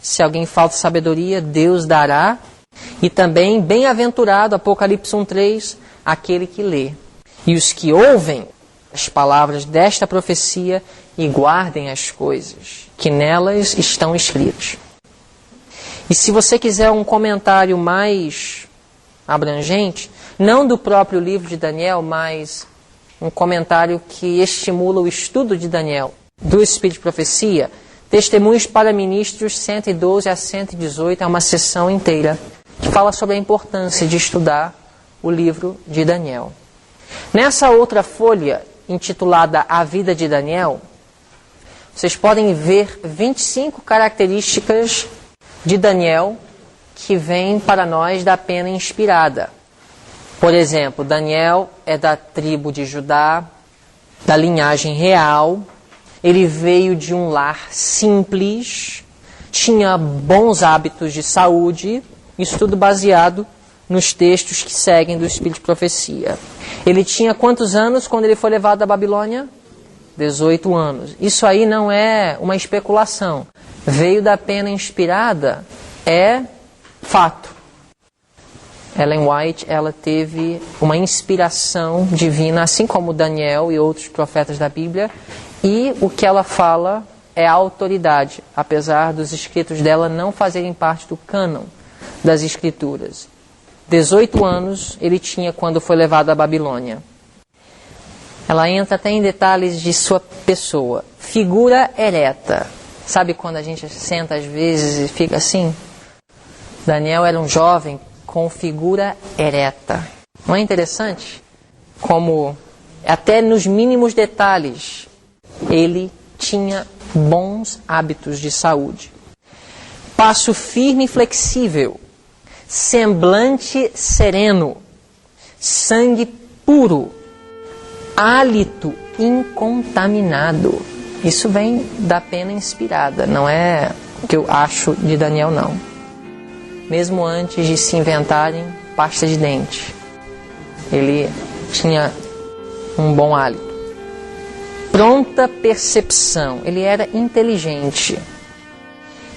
Se alguém falta sabedoria, Deus dará. E também, bem-aventurado, Apocalipse 1,3, aquele que lê. E os que ouvem as palavras desta profecia e guardem as coisas que nelas estão escritas. E se você quiser um comentário mais abrangente, não do próprio livro de Daniel, mas um comentário que estimula o estudo de Daniel, do Espírito de Profecia, Testemunhos para Ministros 112 a 118, é uma sessão inteira que fala sobre a importância de estudar o livro de Daniel. Nessa outra folha, intitulada A Vida de Daniel, vocês podem ver 25 características de Daniel que vêm para nós da pena inspirada. Por exemplo, Daniel é da tribo de Judá, da linhagem real. Ele veio de um lar simples, tinha bons hábitos de saúde, isso tudo baseado nos textos que seguem do Espírito de Profecia. Ele tinha quantos anos quando ele foi levado à Babilônia? 18 anos. Isso aí não é uma especulação. Veio da pena inspirada, é fato. Ellen White, ela teve uma inspiração divina, assim como Daniel e outros profetas da Bíblia, e o que ela fala é a autoridade, apesar dos escritos dela não fazerem parte do cânon das escrituras. 18 anos ele tinha quando foi levado à Babilônia. Ela entra até em detalhes de sua pessoa. Figura ereta. Sabe quando a gente senta às vezes e fica assim? Daniel era um jovem com figura ereta. Não é interessante? Como até nos mínimos detalhes ele tinha bons hábitos de saúde. Passo firme e flexível. Semblante sereno. sangue puro, hálito incontaminado. Isso vem da pena inspirada, não é o que eu acho de Daniel, não. Mesmo antes de se inventarem pasta de dente, ele tinha um bom hálito. Pronta percepção, ele era inteligente.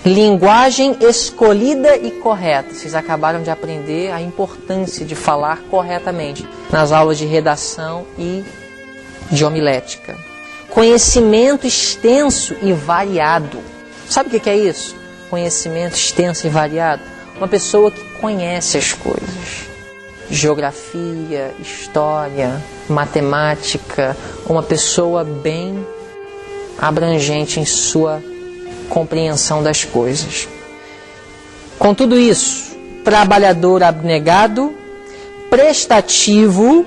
Linguagem escolhida e correta. Vocês acabaram de aprender a importância de falar corretamente nas aulas de redação e de homilética. Conhecimento extenso e variado. Sabe o que é isso? Conhecimento extenso e variado. Uma pessoa que conhece as coisas. Geografia, história, matemática. Uma pessoa bem abrangente em sua compreensão das coisas. Com tudo isso, trabalhador abnegado, prestativo,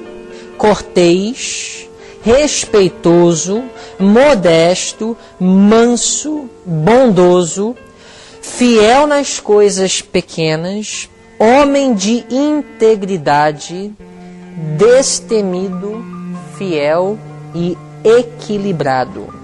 cortês, respeitoso, modesto, manso, bondoso, fiel nas coisas pequenas, homem de integridade, destemido, fiel e equilibrado.